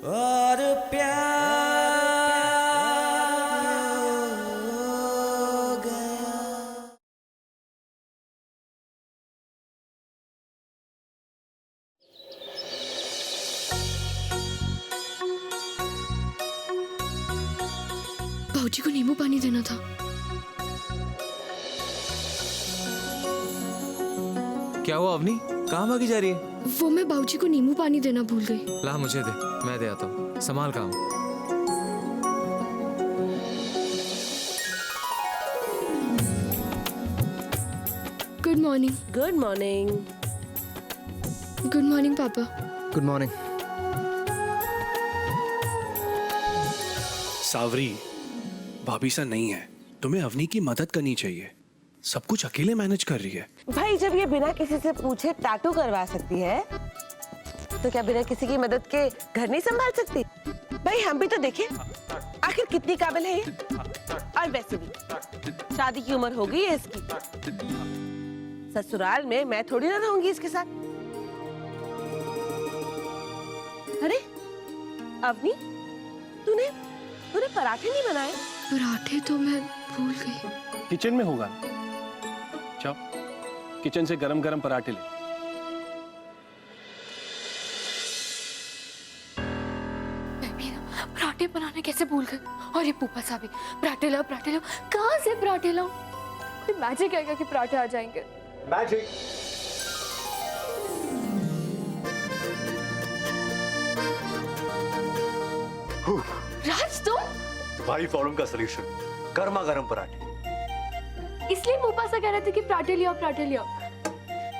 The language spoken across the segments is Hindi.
और प्यार हो गया। भाऊजी को नींबू पानी देना था। क्या हुआ अवनी, कहाँ भागी जा रही है? वो मैं भाऊजी को नींबू पानी देना भूल गई। ला मुझे दे, मैं दे आता हूँ। संभाल काम। Good morning. Good morning. Good morning पापा। Good morning. सावरी, भाभी सा नहीं है, तुम्हें अवनी की मदद करनी चाहिए। सब कुछ अकेले मैनेज कर रही है। भाई जब ये बिना किसी से पूछे टैटू करवा सकती है तो क्या बिना किसी की मदद के घर नहीं संभाल सकती? भाई हम भी तो देखें आखिर कितनी काबिल है ये। और वैसे भी शादी की उम्र हो गई है इसकी। ससुराल में मैं थोड़ी ना रहूंगी इसके साथ। अरे अवनी, तूने पराठे नहीं बनाए? पराठे तो मैं भूल गई। किचन में होगा, जाओ किचन से गरम गरम पराठे ले। मैं भी ना पराठे बनाने कैसे भूल गई। और ये पूपा साहब भी पराठे लाओ कहाँ से पराठे लाओ? कोई मैजिक आएगा कि पराठे आ जाएंगे? मैजिक। राज तुम? भाई प्रॉब्लम का सलूशन, गर्मा गर्म पराठे। इसलिए पूपा से कह रहे थे कि पराठे लियो पराठे लियो।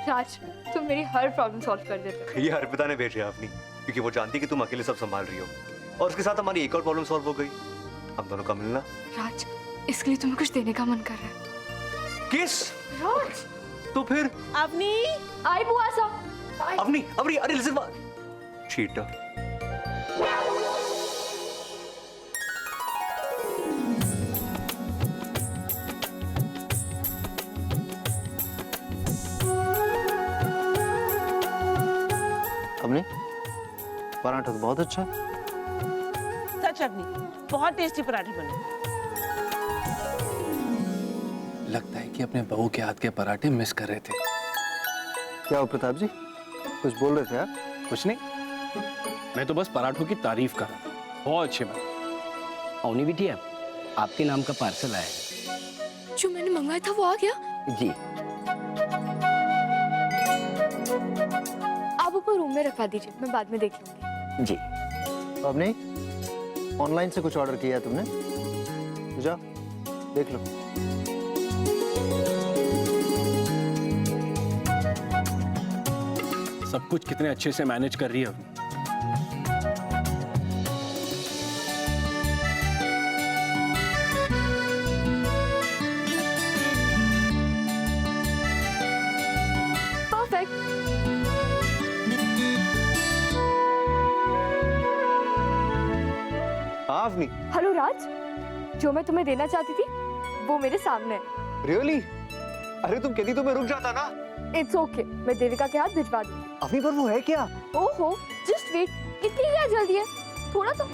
राज तुम मेरी हर प्रॉब्लम सॉल्व कर देते हो। ये अर्पिता ने भेजा अपनी, क्योंकि वो जानती है कि तुम अकेले सब संभाल रही हो, और उसके साथ हमारी एक और प्रॉब्लम सॉल्व हो गई, हम दोनों का मिलना। राज इसके लिए तुम्हें कुछ देने का मन कर रहा है। किस? राज तो फिर अवनी, आई बुआ साहब। अवनी, अवनी, अरे लिसन, चीटर। अवनी, पराठा तो बहुत अच्छा है। सच अवनी, बहुत टेस्टी पराठे बने। लगता है कि अपने बहू के हाथ के पराठे मिस कर रहे थे। क्या हो प्रताप जी, कुछ बोल रहे थे आप? कुछ नहीं, मैं तो बस पराठों की तारीफ कर रहा था, बहुत अच्छे बने। अवनी बिटिया, आपके नाम का पार्सल आया है। जो मैंने मंगवाया था वो आ गया? जी। आप ऊपर रूम में रखवा दीजिए, मैं बाद में देख लूंगी। जी। अवनी, ऑनलाइन से कुछ ऑर्डर किया है तुमने? तो जाओ देख लो। सब कुछ कितने अच्छे से मैनेज कर रही है अवनी। परफेक्ट। हाँ अवनी। हेलो राज, जो मैं तुम्हें देना चाहती थी वो मेरे सामने है। रियली? अरे तुम कहती तो मैं रुक जाता ना। इट्स ओके, मैं देविका के हाथ भिजवा दूंगी। अवनी पर वो है क्या? ओहो, जस्ट वेट, इतनी क्या जल्दी है? थोड़ा तो।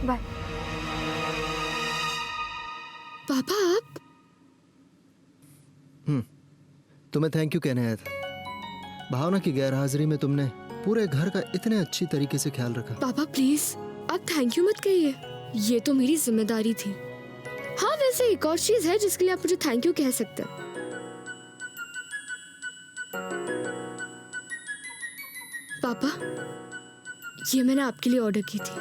बाय। पापा आप? तुम्हें थैंक यू कहने आया था। भावना की गैरहाजिरी में तुमने पूरे घर का इतने अच्छी तरीके से ख्याल रखा। पापा प्लीज आप थैंक यू मत कहिए, ये तो मेरी जिम्मेदारी थी। हाँ वैसे एक और चीज है जिसके लिए आप मुझे थैंक यू कह सकते हैं। पापा, ये मैंने आपके लिए ऑर्डर की थी।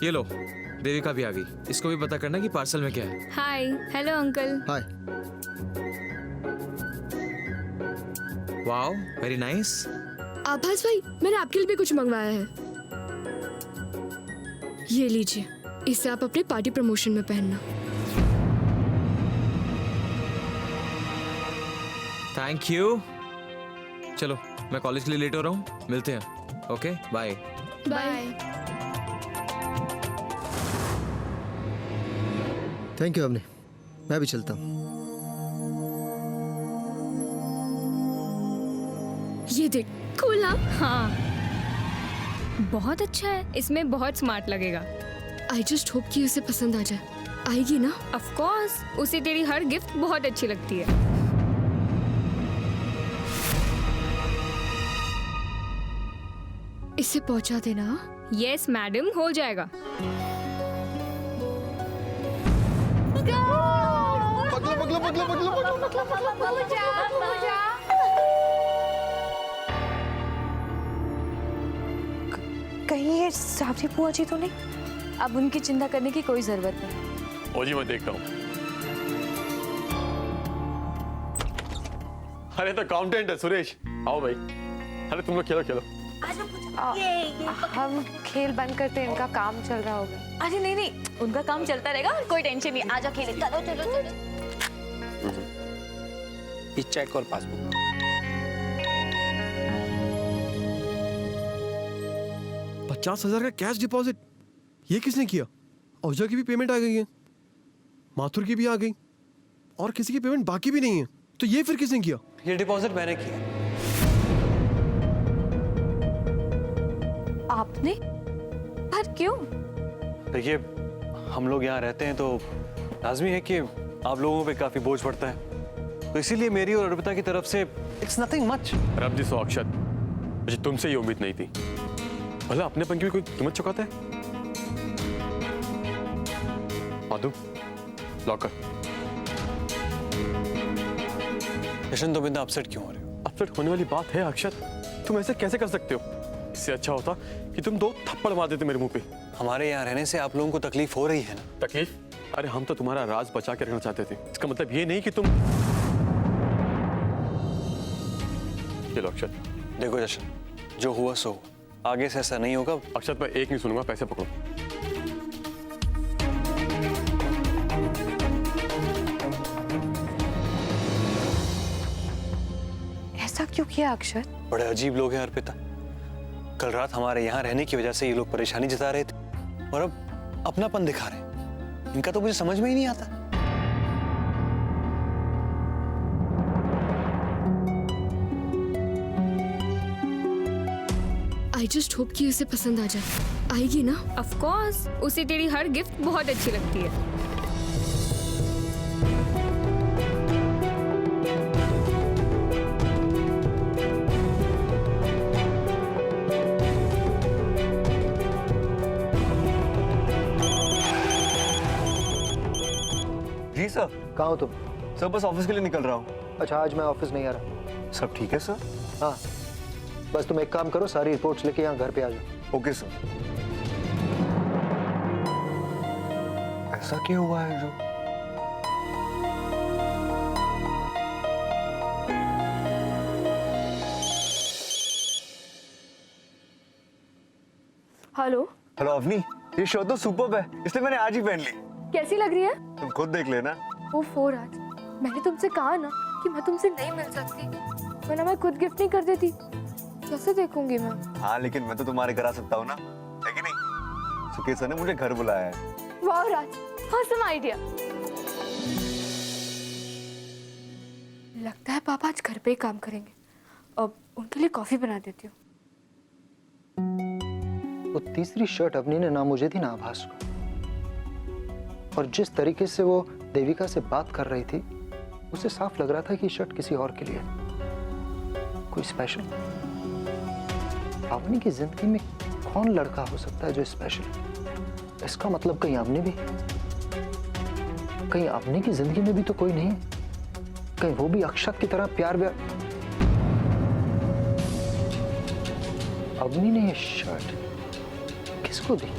ये लो, देविका भी आ गई। इसको भी पता करना कि पार्सल में क्या है। Hi. Hello uncle. Hi. Wow, very nice. Abhas भाई, मैंने आपके लिए भी कुछ मंगवाया है। ये लीजिए, इसे आप अपने पार्टी प्रमोशन में पहनना। Thank you. चलो, मैं कॉलेज के लिए लेट हो रहा हूँ, मिलते हैं। Okay, bye. Bye. Thank you Avni, मैं भी चलता हूँ। ये देख कूल ना। हाँ बहुत अच्छा है, इसमें बहुत स्मार्ट लगेगा। आई जस्ट होप कि उसे पसंद आ जाए। आएगी ना? ऑफ कोर्स, उसे तेरी हर गिफ्ट बहुत अच्छी लगती है। इसे पहुंचा देना। यस मैडम, हो जाएगा। कहीं ये सावरी बुआ जी तो नहीं? अब उनकी चिंता करने की कोई जरूरत नहीं। ओ जी मैं देखता हूँ। अरे तो काउंटेंट है सुरेश, आओ भाई। अरे तुम लोग खेलो खेलो। हम खेल बंद करते हैं, इनका काम चल रहा होगा। अरे नहीं नहीं, उनका काम चलता रहेगा, कोई टेंशन नहीं। आजा खेले। चलो चलो चलो। ये चेक और पासबुक। 50,000 का कैश डिपॉजिट, ये किसने किया? औजा की भी पेमेंट आ गई है, माथुर की भी आ गई, और किसी की पेमेंट बाकी भी नहीं है। तो ये फिर किसने किया? ये डिपॉजिट मैंने किया। आपने? पर क्यों? देखिए, हम लोग यहाँ रहते हैं तो लाजमी है कि आप लोगों पे काफी बोझ पड़ता है, तो इसीलिए मेरी और अर्पिता की तरफ से इट्स नथिंग मच। रब जी सो अक्षत, मुझे तुमसे ये उम्मीद नहीं थी। भला अपनेपन की भी कोई कीमत चुकाता है? माधु, लॉकर। जशन, तुम इतना अपसेट क्यों हो रहे हो? अपसेट होने वाली बात है अक्षत, तुम ऐसे कैसे कर सकते हो? इससे अच्छा होता कि तुम 2 थप्पड़ मार देते मेरे मुंह पे। हमारे यहाँ रहने से आप लोगों को तकलीफ हो रही है ना? तकलीफ? अरे हम तो तुम्हारा राज बचा के रखना चाहते थे। इसका मतलब ये नहीं कि तुम। चलो अक्षत। देखो जशन, जो हुआ सो हुआ, आगे से ऐसा नहीं होगा। अक्षत, मैं एक नहीं सुनूंगा, पैसे पकड़ो। ऐसा क्यों किया अक्षत? बड़े अजीब लोग हैं अर्पिता। कल रात हमारे यहाँ रहने की वजह से ये लोग परेशानी जता रहे थे, और अब अपनापन दिखा रहे हैं। इनका तो मुझे समझ में ही नहीं आता। आई जस्ट होप कि उसे पसंद आ जाए। आएगी ना? ऑफ कोर्स, उसे तेरी हर गिफ्ट बहुत अच्छी लगती है। जी सर। कहाँ हो तुम? सर बस ऑफिस के लिए निकल रहा हूँ। अच्छा, आज मैं ऑफिस नहीं आ रहा। सब ठीक है सर? हाँ, बस तुम एक काम करो, सारी रिपोर्ट्स लेके यहाँ घर पे आ जाओ। Okay sir. ऐसा क्या हुआ है जो? हेलो। हेलो अवनी, ये शर्ट तो सुपर्ब है, इसलिए मैंने आज ही पहन ली। कैसी लग रही है? तुम खुद देख लेना। वो राज, मैंने तुमसे कहा ना कि मैं तुमसे नहीं मिल सकती, वरना मैं खुद गिफ्ट नहीं कर देती। कैसे देखूंगी मैं? हाँ, लेकिन मैं तो तुम्हारे घर आ सकता हूँ ना, है कि नहीं? सुकेश सर ने मुझे घर बुलाया है। वाह राज, ऑसम आइडिया। लगता है पापा आज घर पे ही काम करेंगे। अब उनके लिए कॉफी बना देती हूँ। वो तीसरी शर्ट अवनी ने ना मुझे दी ना आभास को, और जिस तरीके से वो देविका से बात कर रही थी, उसे साफ लग रहा था कि शर्ट किसी और के लिए है। कोई स्पेशल? अवनी की जिंदगी में कौन लड़का हो सकता है जो स्पेशल है? इसका मतलब कहीं अवनी की जिंदगी में भी तो कोई नहीं है? कहीं वो भी अक्षत की तरह प्यार व्यार? अवनी ने ये शर्ट किसको दी?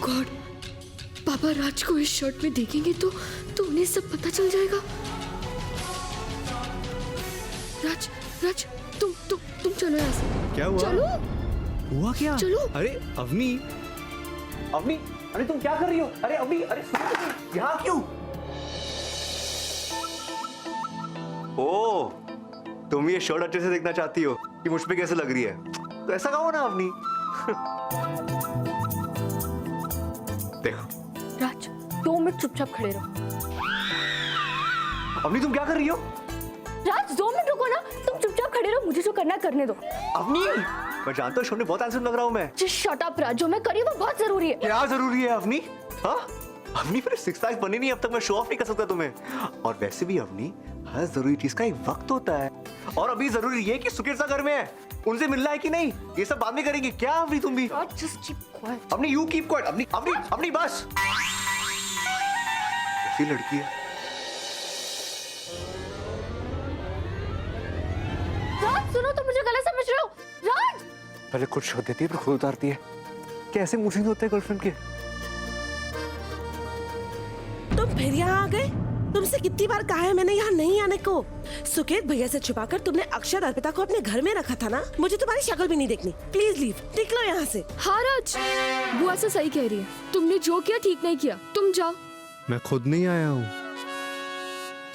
गॉड, पापा राज को इस शर्ट में देखेंगे तो उन्हें सब पता चल जाएगा। राज, तुम चलो यहाँ से। क्या हुआ? चलो। हुआ क्या? चलो। अरे अवनी, अरे तुम क्या कर रही हो? अरे अभी, अरे यहाँ क्यों? ओ, तुम ये शर्ट अच्छे से देखना चाहती हो कि मुझ पे कैसे लग रही है? तो ऐसा कहो ना अवनी। देखो राज 2 मिनट चुपचाप खड़े रहो। अवनी तुम क्या कर रही हो? राज 2 मिनट रुको ना, तुम चुपचाप खड़े रहो, मुझे जो करना है करने दो। अवनी मैं जानता हूँ शोने बहुत हैंडसम लग रहा हूँ मैं। जस्ट शट अप राज, जो मैं करी वो बहुत जरूरी है। क्या जरूरी है अवनी? हाँ अवनी मेरे 6 पैक बने नहीं, अब तक मैं शो ऑफ नहीं कर सकता तुम्हें। और वैसे भी अवनी हर जरूरी चीज का एक वक्त होता है, और अभी जरूरी ये कि सुकेत सा घर में है, उनसे मिलना है कि नहीं ये सब बाद में करेंगे। क्या अवनी तुम भी? Just keep quiet. Avni you keep quiet. Avni Avni Avni बस। ऐसी लड़की है। राज सुनो, तुम मुझे गलत समझ रहे हो। राज पहले खुद शो देती है फिर खुद उतारती है। कैसे मूड होते हैं गर्लफ्रेंड के? तुम फिर यहाँ आ गए? तुमसे कितनी बार कहा है मैंने यहाँ नहीं आने को। सुकेत भैया से छुपाकर तुमने अक्षर अर्पिता को अपने घर में रखा था ना। मुझे तुम्हारी शक्ल भी नहीं देखनी। प्लीज लीव, निकलो यहाँ से। हाँ राज, बुआ से सही कह रही है, तुमने जो किया ठीक नहीं किया, तुम जाओ। मैं खुद नहीं आया हूँ,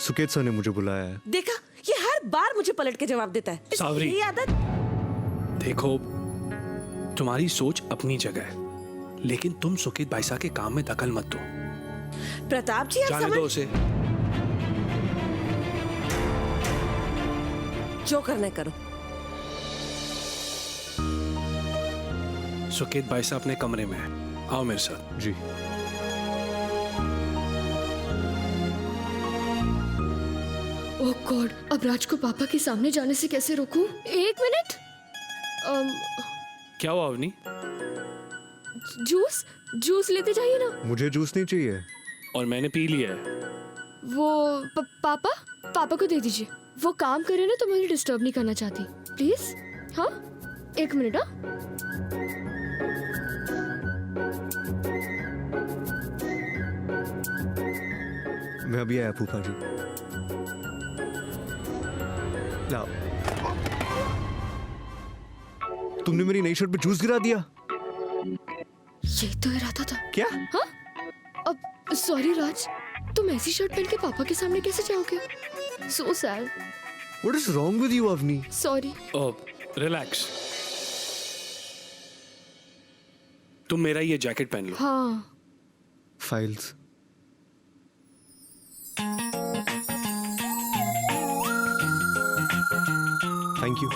सुकेत सर ने मुझे बुलाया है। देखा, ये हर बार मुझे पलट के जवाब देता है। सावरी। ये आदत। देखो तुम्हारी सोच अपनी जगह है, लेकिन तुम सुकेत भाईसा के काम में दखल मत दो। प्रताप जी, आप जाने दो उसे। जो करना है करो। सुकेत भाईसा अपने कमरे में है, आओ मेरे साथ। जी। ओह गॉड, अब राज को पापा के सामने जाने से कैसे रोकूं? 1 मिनट। क्या हुआ अवनी? जूस लेते जाइए ना। मुझे जूस नहीं चाहिए। और मैंने पी लिया है। वो पापा को दे दीजिए, वो काम करे ना तो मैं उन्हें डिस्टर्ब नहीं करना चाहती। प्लीज। हाँ 1 मिनट। हाँ मैं अभी आया फूफा जी। लाओ। तुमने मेरी नई शर्ट पे जूस गिरा दिया। यही तो इरादा था। क्या? हाँ? अब सॉरी राज, तुम ऐसी शर्ट पहन के पापा के सामने कैसे जाओगे? So sad. What is wrong with you, Avni? Sorry. Relax. तुम मेरा ये जैकेट पहन लो। हाँ। Files. Thank you.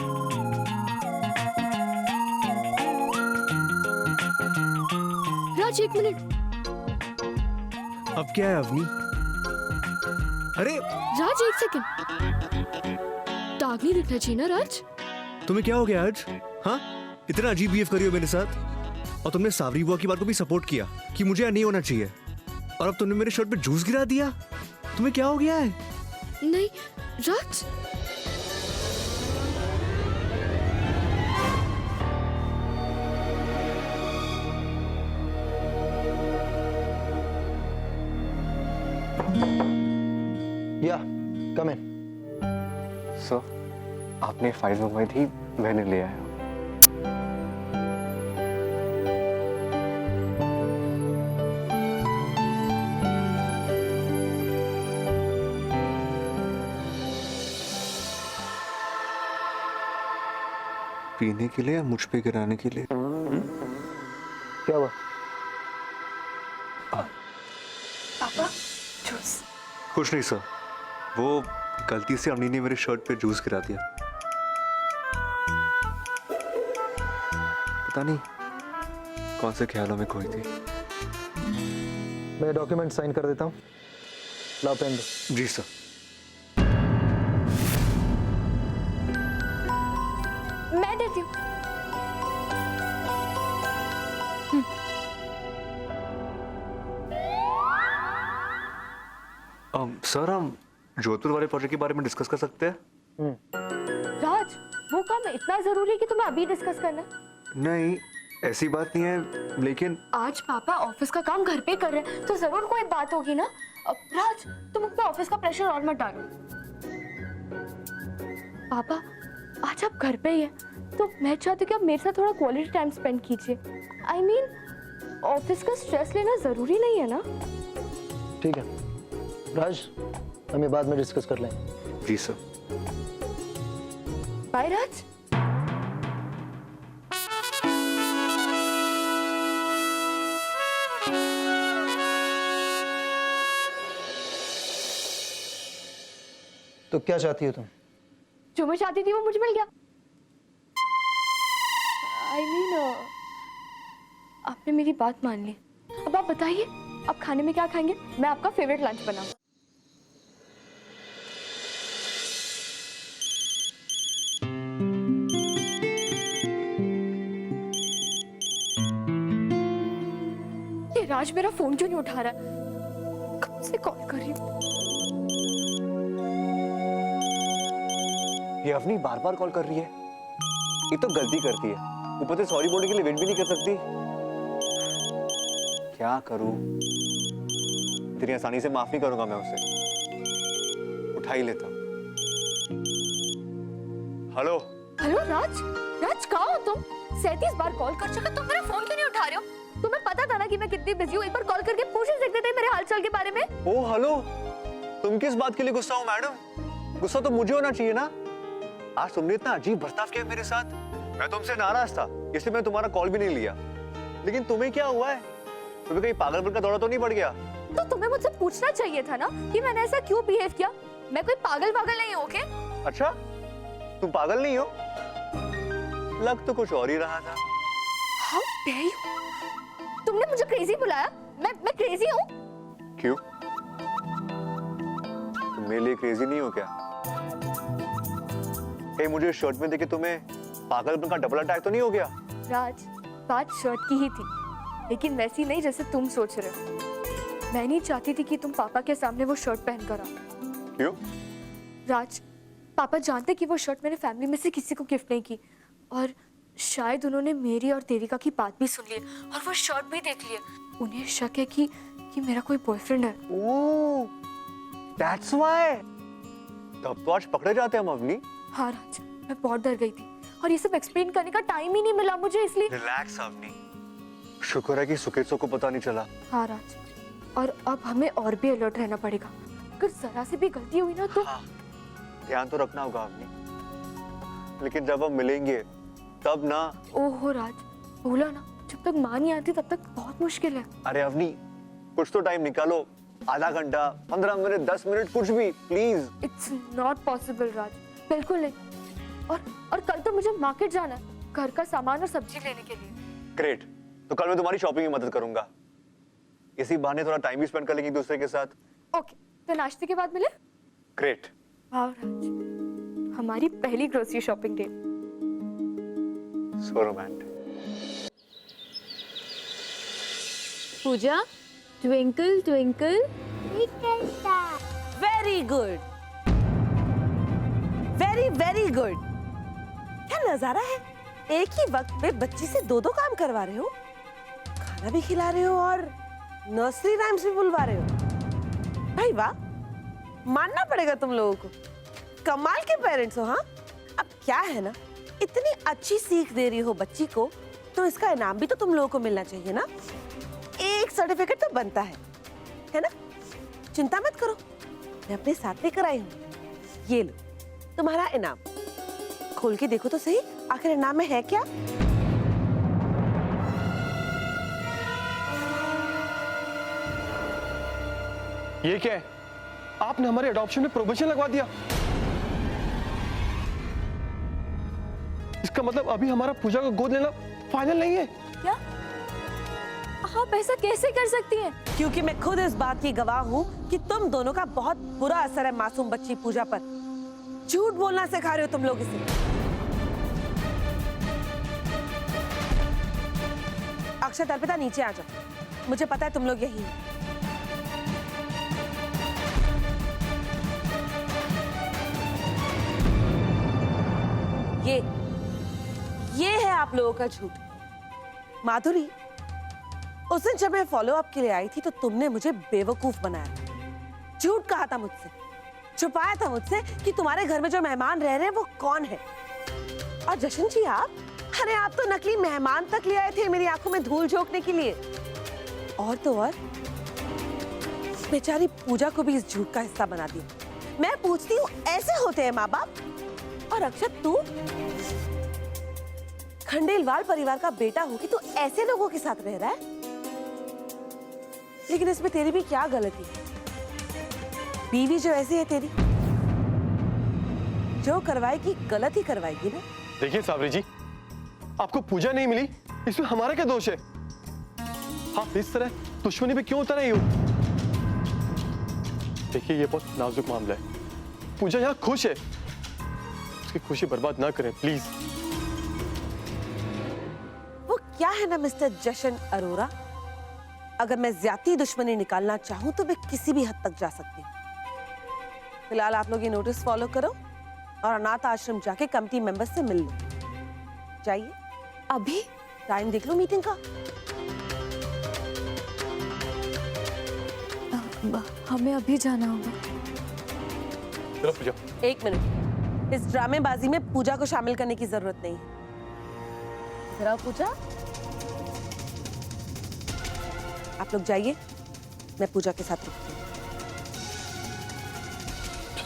Raj 1 minute. अब क्या है अवनी? अरे राज 1 सेकंड। दाग नहीं दिखना चाहिए ना राज? तुम्हें क्या हो गया आज? हाँ, इतना अजीब बिहेव करी हो मेरे साथ। और तुमने सावरी बुआ की बात को भी सपोर्ट किया कि मुझे यहाँ नहीं होना चाहिए, और अब तुमने मेरे शर्ट पे जूस गिरा दिया। तुम्हें क्या हो गया है? नहीं राज। या कम इन। सर आपने फाइल मंगवाई थी, मैंने ले आया। पीने के लिए या मुझ पे गिराने के लिए? क्या हुआ? पापा जूस। कुछ नहीं सर, वो गलती से अवनी ने मेरे शर्ट पे जूस गिरा दिया। पता नहीं कौन से ख्यालों में खोई थी। मैं डॉक्यूमेंट साइन कर देता हूँ। लाओ पेन दो। जी सर। मैं देती हूँ। सर हम जोधपुर वाले प्रोजेक्ट के बारे में डिस्कस कर सकते हैं? राज वो काम इतना जरूरी है कि तुम्हें अभी डिस्कस करना है? नहीं ऐसी बात नहीं है, लेकिन आज पापा ऑफिस का काम घर पे कर रहे हैं तो जरूर कोई बात होगी ना। अब राज तुम अपना ऑफिस का प्रेशर और मत डालो। पापा आज आप घर पे ही हैं तो मैं चाहती हूँ कि आप मेरे साथ थोड़ा क्वालिटी टाइम स्पेंड कीजिए। आई मीन ऑफिस का स्ट्रेस लेना जरूरी नहीं है ना। ठीक है राज, हम ये बाद में डिस्कस कर लेंगे। जी सर। बाय राज। तो क्या चाहती हो तुम? जो मैं चाहती थी वो मुझे मिल गया। I mean, आपने मेरी बात मान ली। अब आप बताइए, आप खाने में क्या खाएंगे? मैं आपका फेवरेट लंच बनाऊंगा। ये राज मेरा फोन क्यों नहीं उठा रहा है? कब से कॉल कर रही हूँ। ये अवनी बार बार कॉल कर रही है। ये तो गलती करती है, ऊपर से सॉरी बोलने के लिए वेट भी नहीं कर सकती। क्या करूं? इतनी आसानी से माफ नहीं करूंगा मैं उसे। उठा ही लेता हूं। हेलो हेलो राज, राज कहाँ हो तुम? 37 बार कॉल कर चुका, तुम मेरा फोन क्यों नहीं उठा रहे हो? तुम्हें पता था ना कि मैं कितनी बिजी हूँ, एक बार कॉल करके पूछ ही सकते थे मेरे हालचाल के बारे में। ओ हेलो, तुम किस बात के लिए गुस्सा हो मैडम? गुस्सा तो मुझे होना चाहिए ना। आज तुमने इतना अजीब बर्ताव किया मेरे साथ। मैं तुमसे नाराज था, इसलिए मैं तुम्हारा कॉल भी नहीं लिया। लेकिन तुम्हें क्या हुआ है? तुम्हें कहीं पागलपन का दौरा तो नहीं पड़ गया? तो तुम्हें मुझसे पूछना चाहिए था ना कि मैंने ऐसा क्यों बिहेव किया। मैं कोई पागल नहीं हूँ, ओके? अच्छा, तुम पागल नहीं हो? लग तो कुछ और ही रहा था। How dare you? तुमने मुझे क्रेजी बुलाया? मैं क्रेजी हूँ? क्यों? तुम मेरे लिए क्रेजी नहीं हो क्या? कहीं मुझे शर्ट में देखे तुम्हें पागलपन का डबल अटैक तो नहीं हो गया? राज, बात शर्ट की ही थी, लेकिन वैसी नहीं जैसे तुम सोच रहे हो। मैं नहीं चाहती थी कि तुम पापा के सामने वो शर्ट पहन कर आओ। क्यों? राज, पापा जानते कि वो शर्ट मैंने फैमिली में से किसी को गिफ्ट नहीं की, और शायद उन्होंने मेरी और देविका की बात भी सुन ली और वो शर्ट भी देख लिया। उन्हें शक है कि मेरा कोई बॉयफ्रेंड है। ओह, that's why। तब तो आज पकड़े जाते हम अवनी। हाँ राज, मैं बहुत डर गई थी और ये सब एक्सप्लेन करने का टाइम ही नहीं मिला मुझे, इसलिए। रिलैक्स अवनी, शुक्र है कि सुकेशो को पता नहीं चला। हाँ राज, और अब हमें और भी अलर्ट रहना पड़ेगा। अगर जरा से भी गलती हुई ना तो। हाँ, ध्यान तो रखना होगा अवनी। लेकिन जब हम मिलेंगे तब ना। ओहो राज, बोला ना, जब तक माँ नहीं आती तब तक बहुत मुश्किल है। अरे अवनी, कुछ तो टाइम निकालो। आधा घंटा, 15 मिनट, 10 मिनट, कुछ भी, प्लीज। इट्स नॉट पॉसिबल राज, बिल्कुल नहीं। और कल तो मुझे मार्केट जाना है, घर का सामान और सब्जी लेने के लिए। ग्रेट, तो कल मैं तुम्हारी शॉपिंग में मदद करूंगा। इसी बहाने थोड़ा टाइम भी स्पेंड कर लेंगे एक दूसरे के साथ। ओके, तो नाश्ते के बाद मिले? ग्रेट। वाह राज, हमारी पहली grocery shopping date. So romantic. Pooja, twinkle twinkle very good, very very good. क्या नजारा है, एक ही वक्त में बच्ची से दो काम करवा रहे हो, खाना भी खिला रहे हो और नर्सरी राइम्स भी बुलवा रहे हो। भाई वाह, मानना पड़ेगा तुम लोगों को, कमाल के पेरेंट्स हो। हाँ, अब क्या है ना, इतनी अच्छी सीख दे रही हो बच्ची को, तो इसका इनाम भी तो तुम लोगों को मिलना चाहिए ना। एक सर्टिफिकेट तो बनता है ना? चिंता मत करो, मैं अपने साथ लेकर आई हूँ। ये लो तुम्हारा इनाम, खोल के देखो तो सही, आखिर इनाम में है क्या? ये क्या है? आपने हमारे अडॉप्शन में प्रोबेशन लगवा दिया। इसका मतलब अभी हमारा पूजा को गोद लेना फाइनल नहीं है। क्या आप ऐसा कैसे कर सकती हैं? क्योंकि मैं खुद इस बात की गवाह हूँ कि तुम दोनों का बहुत बुरा असर है मासूम बच्ची पूजा पर। झूठ बोलना सिखा रहे हो तुम लोग इसे। अक्षत अर्पिता, नीचे आ जाओ, मुझे पता है तुम लोग यही हो। ये है आप लोगों का झूठ। माधुरी, उस दिन जब मैं फॉलो अप के लिए आई थी तो तुमने मुझे बेवकूफ बनाया, झूठ कहा था मुझसे, छुपाया था मुझसे कि तुम्हारे घर में जो मेहमान रह रहे हैं वो कौन है। और जशन जी आप, अरे आप तो नकली मेहमान तक ले आए थे मेरी आंखों में धूल झोंकने के लिए। और तो और बेचारी पूजा को भी इस झूठ का हिस्सा बना दिया। मैं पूछती हूँ, ऐसे होते हैं माँ बाप? और अक्षत, तू खंडेलवाल परिवार का बेटा हो कि तू ऐसे लोगों के साथ रह रहा है? लेकिन इसमें तेरी भी क्या गलती है? बीवी जो ऐसी है तेरी, जो करवाएगी गलत ही करवाएगी ना। देखिए सावरी जी, आपको पूजा नहीं मिली, इसमें हमारा क्या दोष है? आप इस तरह दुश्मनी पे क्यों उतर रही हो? देखिए ये बहुत नाजुक मामला है। पूजा यहाँ खुश है, उसकी खुशी बर्बाद ना करें प्लीज। वो क्या है ना मिस्टर जशन अरोरा, अगर मैं ज्यादा दुश्मनी निकालना चाहूं तो मैं किसी भी हद तक जा सकती हूँ। फिलहाल आप लोग ये नोटिस फॉलो करो और अनाथ आश्रम जाके कमिटी मेंबर्स से मिल लो। जाइए। अभी? टाइम देख लो मीटिंग का। हमें अभी जाना होगा। चलो पूजा। एक मिनट, इस ड्रामेबाजी में पूजा को शामिल करने की जरूरत नहीं है। जरा पूजा, आप लोग जाइए, मैं पूजा के साथ रुकती हूँ।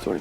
सॉरी।